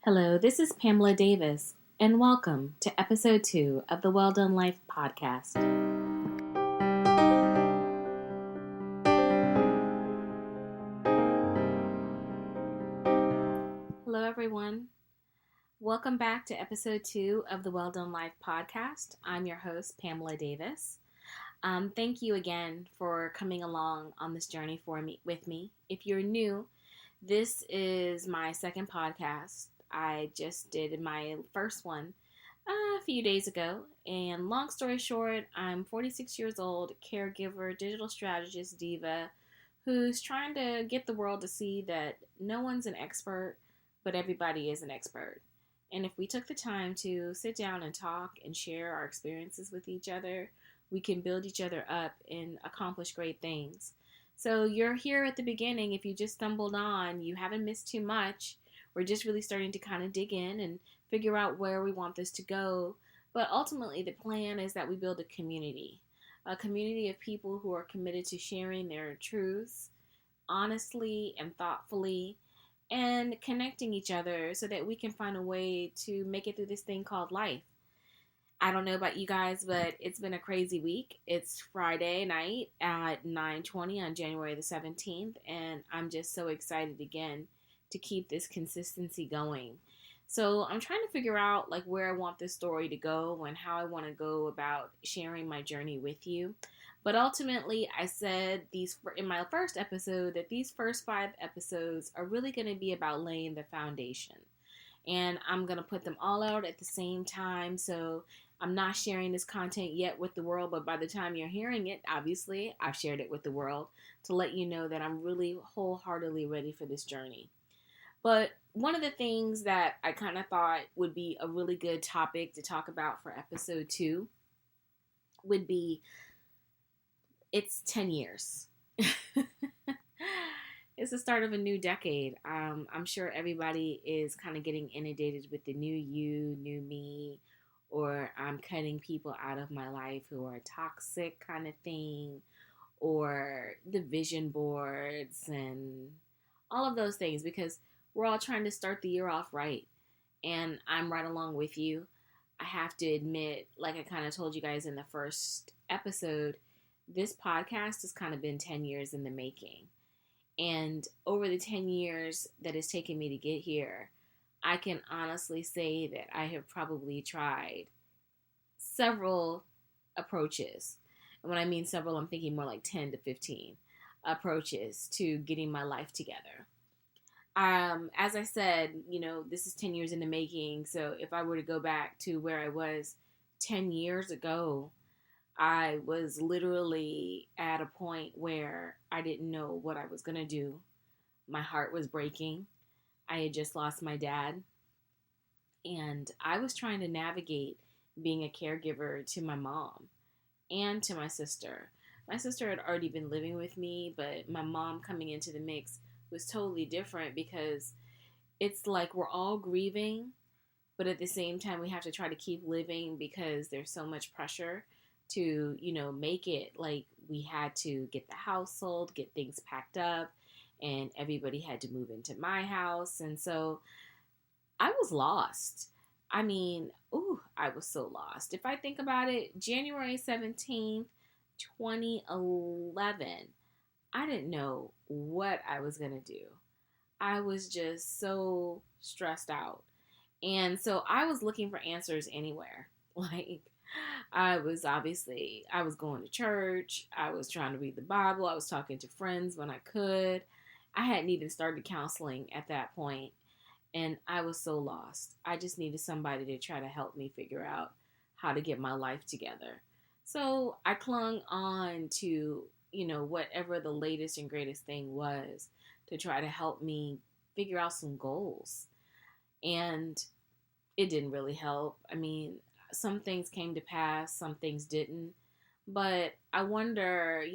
Hello, this is Pamela Davis, and welcome to episode 2 of the Well Done Life podcast. Hello, everyone. Welcome back to episode 2 of the Well Done Life podcast. I'm your host, Pamela Davis. Thank you again for coming along on this journey with me. If you're new, this is my second podcast. I just did my first one a few days ago. And long story short, I'm 46 years old, caregiver, digital strategist, diva, who's trying to get the world to see that no one's an expert, but everybody is an expert. And if we took the time to sit down and talk and share our experiences with each other, we can build each other up and accomplish great things. So you're here at the beginning. If you just stumbled on, you haven't missed too much. We're just really starting to kind of dig in and figure out where we want this to go. But ultimately, the plan is that we build a community of people who are committed to sharing their truths honestly and thoughtfully and connecting each other so that we can find a way to make it through this thing called life. I don't know about you guys, but it's been a crazy week. It's Friday night at 9:20 on January the 17th, and I'm just so excited again to keep this consistency going. So I'm trying to figure out like where I want this story to go and how I want to go about sharing my journey with you. But ultimately, I said these in my first episode that these first 5 episodes are really going to be about laying the foundation. And I'm going to put them all out at the same time. So I'm not sharing this content yet with the world, but by the time you're hearing it, obviously, I've shared it with the world to let you know that I'm really wholeheartedly ready for this journey. But one of the things that I kind of thought would be a really good topic to talk about for episode 2 would be it's 10 years. It's the start of a new decade. I'm sure everybody is kind of getting inundated with the new you, new me, or I'm cutting people out of my life who are toxic kind of thing, or the vision boards and all of those things because we're all trying to start the year off right. And I'm right along with you. I have to admit, like I kind of told you guys in the first episode, this podcast has kind of been 10 years in the making. And over the 10 years that it's taken me to get here, I can honestly say that I have probably tried several approaches. And when I mean several, I'm thinking more like 10 to 15 approaches to getting my life together. As I said, this is 10 years in the making. So if I were to go back to where I was 10 years ago, I was literally at a point where I didn't know what I was going to do. My heart was breaking. I had just lost my dad. And I was trying to navigate being a caregiver to my mom and to my sister. My sister had already been living with me, but my mom coming into the mix was totally different because it's like we're all grieving, but at the same time we have to try to keep living because there's so much pressure to, make it. Like we had to get the house sold, get things packed up, and everybody had to move into my house. And so I was lost. I mean, I was so lost. If I think about it, January 17th, 2011, I didn't know what I was going to do. I was just so stressed out. And so I was looking for answers anywhere. Like, I was going to church. I was trying to read the Bible. I was talking to friends when I could. I hadn't even started counseling at that point, and I was so lost. I just needed somebody to try to help me figure out how to get my life together. So I clung on to, whatever the latest and greatest thing was to try to help me figure out some goals. And it didn't really help. I mean, some things came to pass, some things didn't. But I wonder,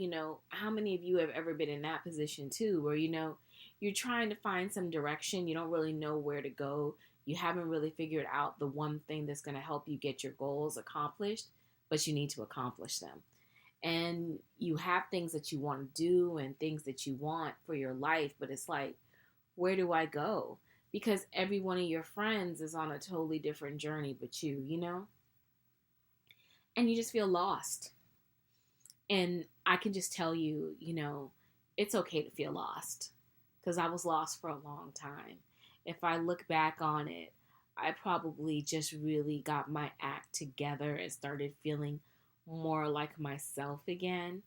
how many of you have ever been in that position too, where, you're trying to find some direction. You don't really know where to go. You haven't really figured out the one thing that's going to help you get your goals accomplished, but you need to accomplish them. And you have things that you want to do and things that you want for your life, but it's like, where do I go? because every one of your friends is on a totally different journey but you. And you just feel lost. And I can just tell you, it's okay to feel lost because I was lost for a long time. If I look back on it, I probably just really got my act together and started feeling more like myself again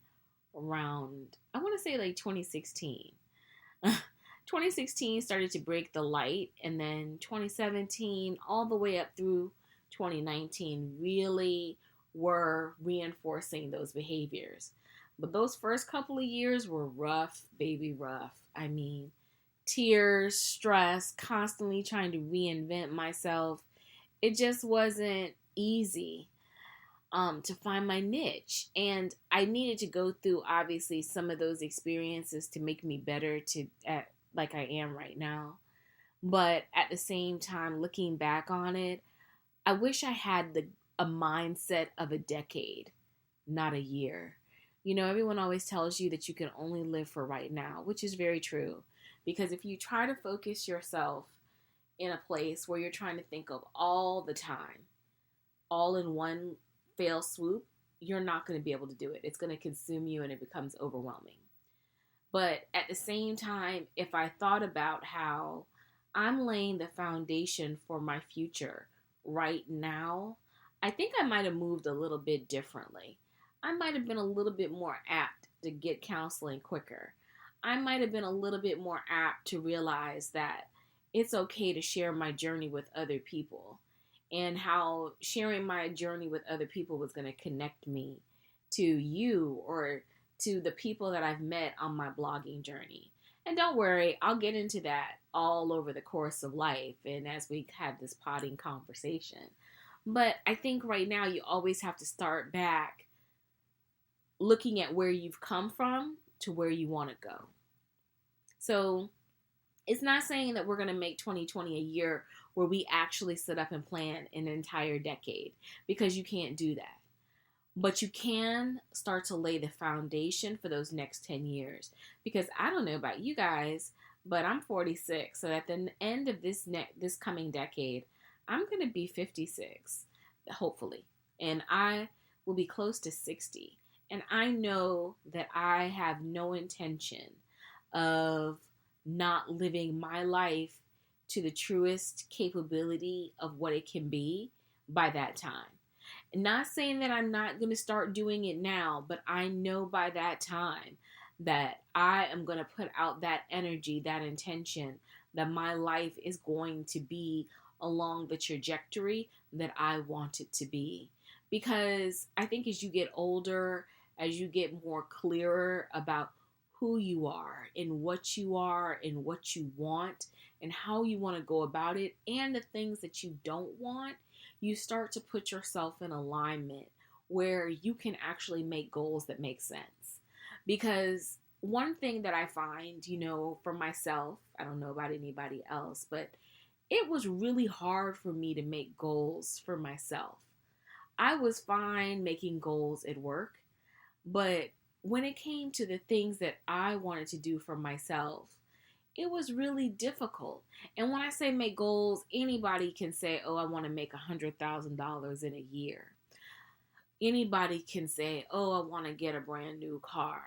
around, I want to say like 2016. 2016 started to break the light, and then 2017 all the way up through 2019 really were reinforcing those behaviors. But those first couple of years were rough, baby, rough. I mean, tears, stress, constantly trying to reinvent myself. It just wasn't easy to find my niche. And I needed to go through, obviously, some of those experiences to make me better like I am right now. But at the same time, looking back on it, I wish I had a mindset of a decade, not a year. Everyone always tells you that you can only live for right now, which is very true. Because if you try to focus yourself in a place where you're trying to think of all the time, all in one fail swoop, you're not going to be able to do it. It's going to consume you and it becomes overwhelming. But at the same time, if I thought about how I'm laying the foundation for my future right now, I think I might have moved a little bit differently. I might have been a little bit more apt to get counseling quicker. I might have been a little bit more apt to realize that it's okay to share my journey with other people, and how sharing my journey with other people was going to connect me to you or to the people that I've met on my blogging journey. And don't worry, I'll get into that all over the course of life and as we have this potting conversation. But I think right now you always have to start back looking at where you've come from to where you want to go. So it's not saying that we're going to make 2020 a year where we actually sit up and plan an entire decade, because you can't do that. But you can start to lay the foundation for those next 10 years. Because I don't know about you guys, but I'm 46. So at the end of this coming decade, I'm going to be 56, hopefully. And I will be close to 60. And I know that I have no intention of not living my life to the truest capability of what it can be by that time. And not saying that I'm not going to start doing it now, but I know by that time that I am going to put out that energy, that intention, that my life is going to be along the trajectory that I want it to be. Because I think as you get older, as you get more clearer about who you are and what you want and how you want to go about it and the things that you don't want, you start to put yourself in alignment where you can actually make goals that make sense. Because one thing that I find, for myself, I don't know about anybody else, but it was really hard for me to make goals for myself. I was fine making goals at work, but when it came to the things that I wanted to do for myself, it was really difficult. And when I say make goals, anybody can say, oh, I want to make $100,000 in a year. Anybody can say, oh, I want to get a brand new car.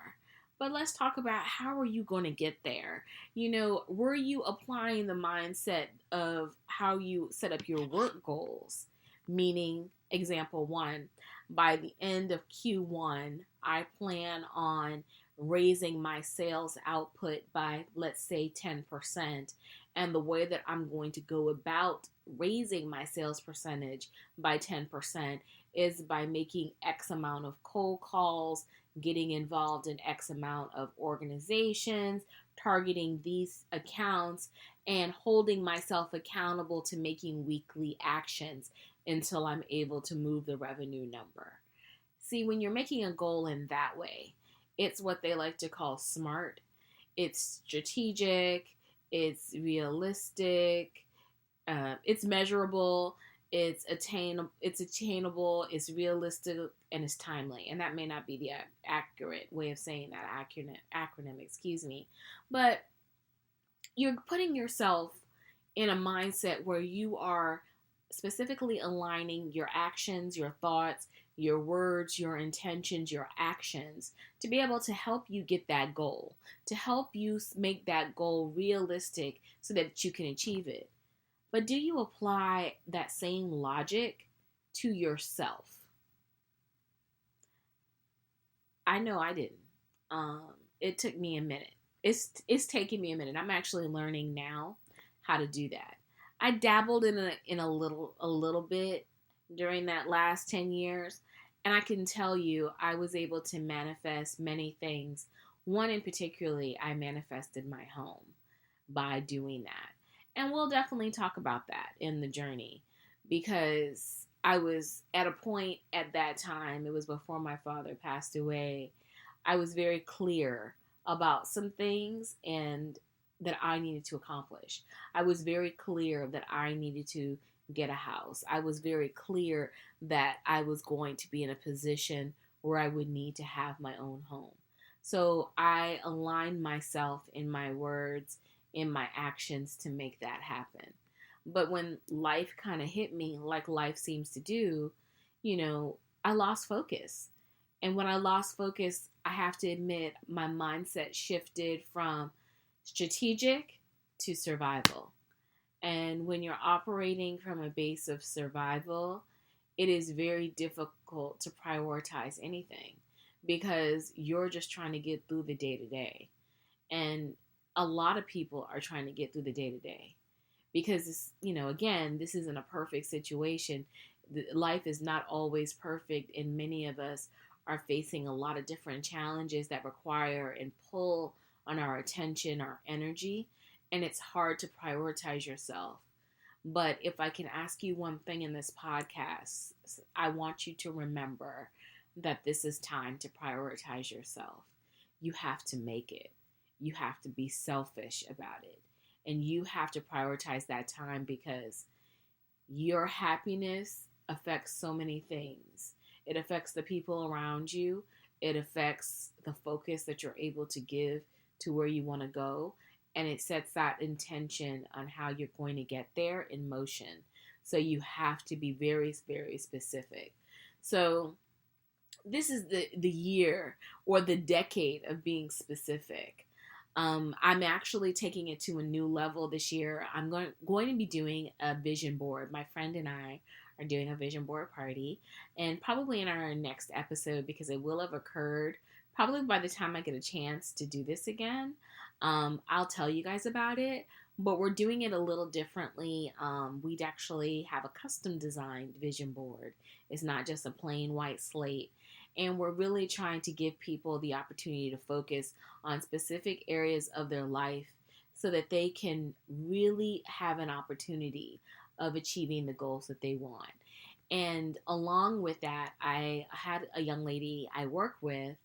But let's talk about, how are you going to get there? Were you applying the mindset of how you set up your work goals? Meaning, example one, by the end of Q1, I plan on raising my sales output by, let's say, 10%. And the way that I'm going to go about raising my sales percentage by 10% is by making X amount of cold calls, getting involved in X amount of organizations, targeting these accounts, and holding myself accountable to making weekly actions until I'm able to move the revenue number. See, when you're making a goal in that way, it's what they like to call SMART. It's strategic, it's realistic, it's measurable, it's attainable, it's realistic, and it's timely. And that may not be the accurate way of saying that acronym, but you're putting yourself in a mindset where you are specifically aligning your actions, your thoughts, your words, your intentions, your actions to be able to help you get that goal, to help you make that goal realistic so that you can achieve it. But do you apply that same logic to yourself? I know I didn't. It took me a minute. It's taking me a minute. I'm actually learning now how to do that. I dabbled in a little bit during that last 10 years, and I can tell you I was able to manifest many things. One in particularly, I manifested my home by doing that. And we'll definitely talk about that in the journey because I was at a point at that time, it was before my father passed away. I was very clear about some things and that I needed to accomplish. I was very clear that I needed to get a house. I was very clear that I was going to be in a position where I would need to have my own home. So I aligned myself in my words, in my actions to make that happen. But when life kind of hit me, like life seems to do, I lost focus. And when I lost focus, I have to admit my mindset shifted from strategic to survival. And when you're operating from a base of survival, it is very difficult to prioritize anything because you're just trying to get through the day to day. And a lot of people are trying to get through the day to day because again, this isn't a perfect situation. Life is not always perfect, and many of us are facing a lot of different challenges that require and pull on our attention, our energy, and it's hard to prioritize yourself. But if I can ask you one thing in this podcast, I want you to remember that this is time to prioritize yourself. You have to make it. You have to be selfish about it. And you have to prioritize that time because your happiness affects so many things. It affects the people around you. It affects the focus that you're able to give to where you want to go. And it sets that intention on how you're going to get there in motion. So you have to be very, very specific. So this is the year or the decade of being specific. I'm actually taking it to a new level this year. I'm going to be doing a vision board. My friend and I are doing a vision board party, and probably in our next episode, because it will have occurred probably by the time I get a chance to do this again, I'll tell you guys about it. But we're doing it a little differently. We'd actually have a custom designed vision board. It's not just a plain white slate. And we're really trying to give people the opportunity to focus on specific areas of their life so that they can really have an opportunity of achieving the goals that they want. And along with that, I had a young lady I work with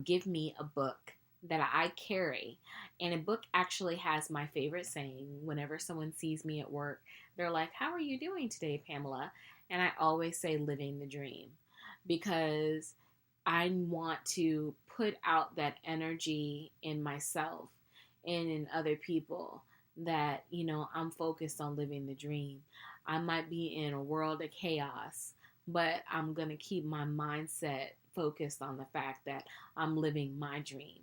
give me a book that I carry. And a book actually has my favorite saying. Whenever someone sees me at work, they're like, "How are you doing today, Pamela?" And I always say, "Living the dream," because I want to put out that energy in myself and in other people that, I'm focused on living the dream. I might be in a world of chaos, but I'm going to keep my mindset focused on the fact that I'm living my dream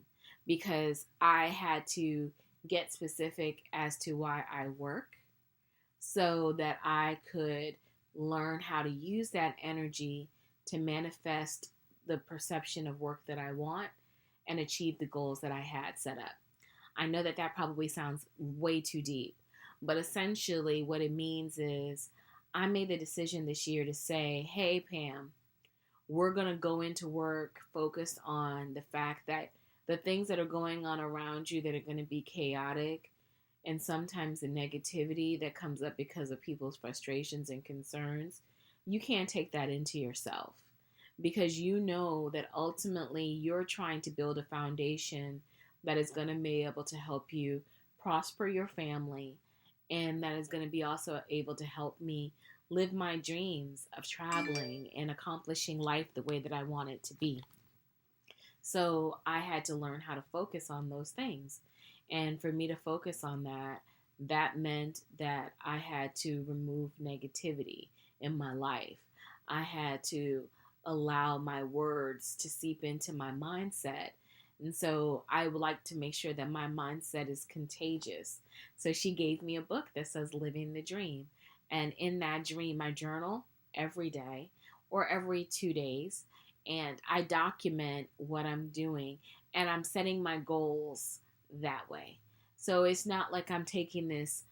because I had to get specific as to why I work so that I could learn how to use that energy to manifest the perception of work that I want and achieve the goals that I had set up. I know that probably sounds way too deep, but essentially what it means is I made the decision this year to say, "Hey, Pam, we're going to go into work focused on the fact that the things that are going on around you that are going to be chaotic and sometimes the negativity that comes up because of people's frustrations and concerns, you can't take that into yourself because you know that ultimately you're trying to build a foundation that is going to be able to help you prosper your family and that is going to be also able to help me live my dreams of traveling and accomplishing life the way that I want it to be." So I had to learn how to focus on those things. And for me to focus on that, that meant that I had to remove negativity in my life. I had to allow my words to seep into my mindset. And so I would like to make sure that my mindset is contagious. So she gave me a book that says Living the Dream. And in that dream, I journal every day or every 2 days. And I document what I'm doing and I'm setting my goals that way. So it's not like I'm taking this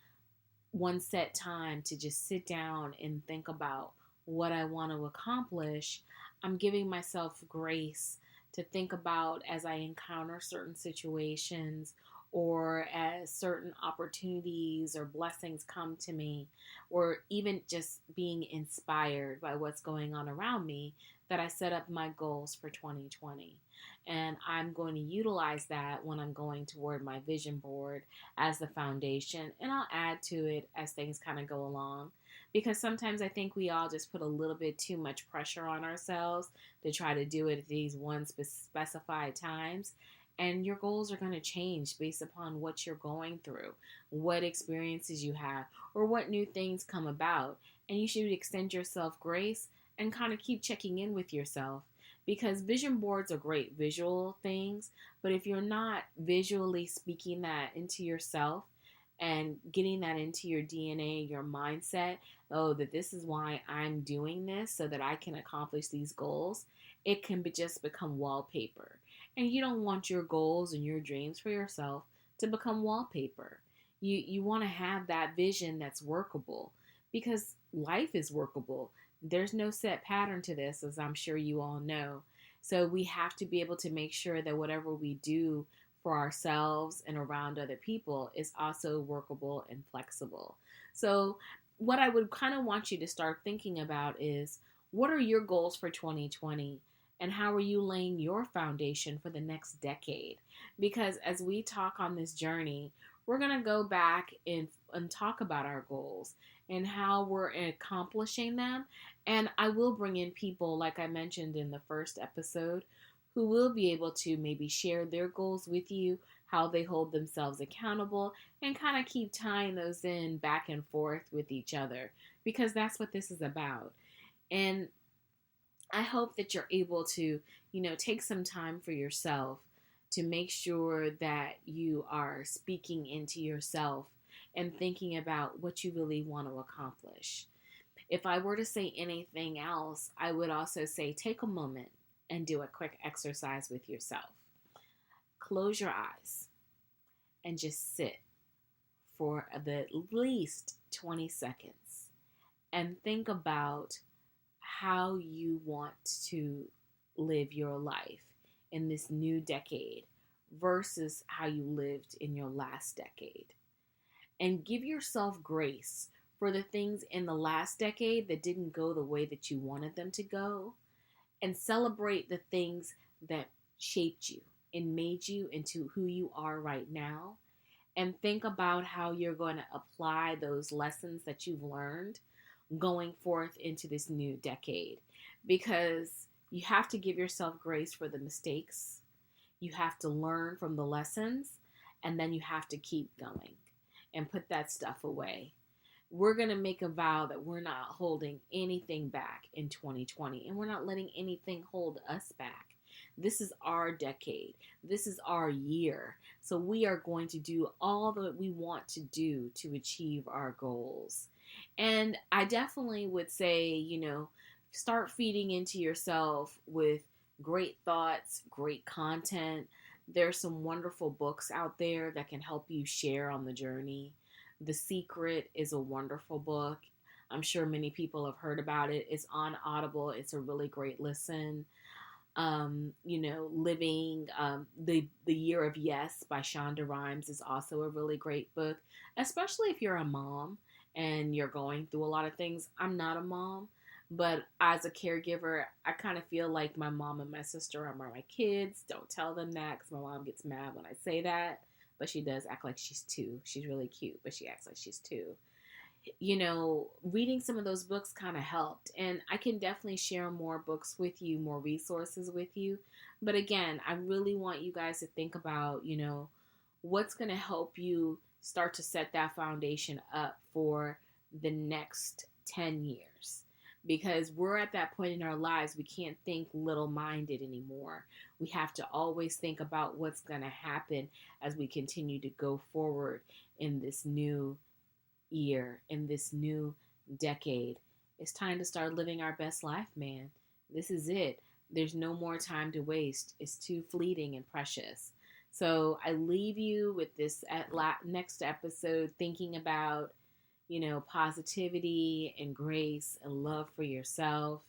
one set time to just sit down and think about what I want to accomplish. I'm giving myself grace to think about as I encounter certain situations or as certain opportunities or blessings come to me, or even just being inspired by what's going on around me, that I set up my goals for 2020. And I'm going to utilize that when I'm going toward my vision board as the foundation, and I'll add to it as things kind of go along. Because sometimes I think we all just put a little bit too much pressure on ourselves to try to do it at these one specified times. And your goals are going to change based upon what you're going through, what experiences you have, or what new things come about. And you should extend yourself grace and kind of keep checking in with yourself, because vision boards are great visual things, but if you're not visually speaking that into yourself and getting that into your DNA, your mindset, oh, that this is why I'm doing this so that I can accomplish these goals, it can just become wallpaper. And you don't want your goals and your dreams for yourself to become wallpaper. You want to have that vision that's workable, because life is workable. There's no set pattern to this, as I'm sure you all know. So we have to be able to make sure that whatever we do for ourselves and around other people is also workable and flexible. So what I would kind of want you to start thinking about is, what are your goals for 2020? And how are you laying your foundation for the next decade? Because as we talk on this journey, we're going to go back and talk about our goals and how we're accomplishing them. And I will bring in people, like I mentioned in the first episode, who will be able to maybe share their goals with you, how they hold themselves accountable, and kind of keep tying those in back and forth with each other, because that's what this is about. And I hope that you're able to, take some time for yourself to make sure that you are speaking into yourself and thinking about what you really want to accomplish. If I were to say anything else, I would also say take a moment and do a quick exercise with yourself. Close your eyes and just sit for at least 20 seconds and think about how you want to live your life in this new decade versus how you lived in your last decade. And give yourself grace for the things in the last decade that didn't go the way that you wanted them to go, and celebrate the things that shaped you and made you into who you are right now. And think about how you're going to apply those lessons that you've learned going forth into this new decade, because you have to give yourself grace for the mistakes. You have to learn from the lessons, and then you have to keep going and put that stuff away. We're going to make a vow that we're not holding anything back in 2020, and we're not letting anything hold us back. This is our decade. This is our year. So we are going to do all that we want to do to achieve our goals. And I definitely would say, start feeding into yourself with great thoughts, great content. There's some wonderful books out there that can help you share on the journey. The Secret is a wonderful book. I'm sure many people have heard about it. It's on Audible. It's a really great listen. Living the Year of Yes by Shonda Rhimes is also a really great book, especially if you're a mom and you're going through a lot of things. I'm not a mom, but as a caregiver, I kind of feel like my mom and my sister are my kids. Don't tell them that, because my mom gets mad when I say that, but she does act like she's two. She's really cute, but she acts like she's two. Reading some of those books kind of helped. And I can definitely share more books with you, more resources with you. But again, I really want you guys to think about, what's going to help you start to set that foundation up for the next 10 years. Because we're at that point in our lives, we can't think little minded anymore. We have to always think about what's going to happen as we continue to go forward in this new year, in this new decade. It's time to start living our best life, man. This is it. There's no more time to waste. It's too fleeting and precious. So I leave you with this next episode thinking about, positivity and grace and love for yourself.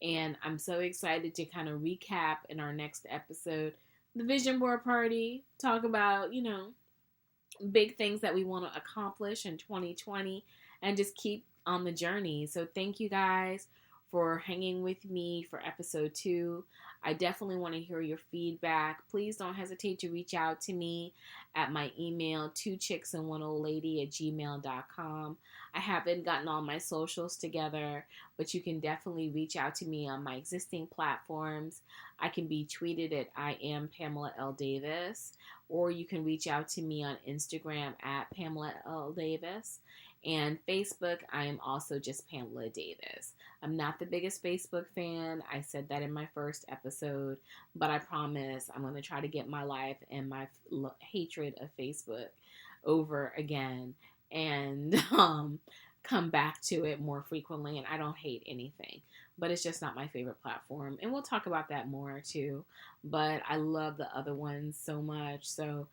And I'm so excited to kind of recap in our next episode the vision board party, talk about, big things that we want to accomplish in 2020 and just keep on the journey. So thank you guys for hanging with me for episode 2. I definitely want to hear your feedback. Please don't hesitate to reach out to me at my email, 2chicksandoneoldlady@gmail.com. I haven't gotten all my socials together, but you can definitely reach out to me on my existing platforms. I can be tweeted at I am Pamela L. Davis, or you can reach out to me on Instagram at Pamela L. Davis. And Facebook, I am also just Pamela Davis. I'm not the biggest Facebook fan. I said that in my first episode, but I promise I'm going to try to get my life and my hatred of Facebook over again and come back to it more frequently. And I don't hate anything, but it's just not my favorite platform. And we'll talk about that more too. But I love the other ones so much. So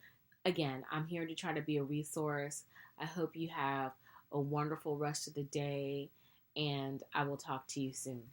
again, I'm here to try to be a resource. I hope you have a wonderful rest of the day, and I will talk to you soon.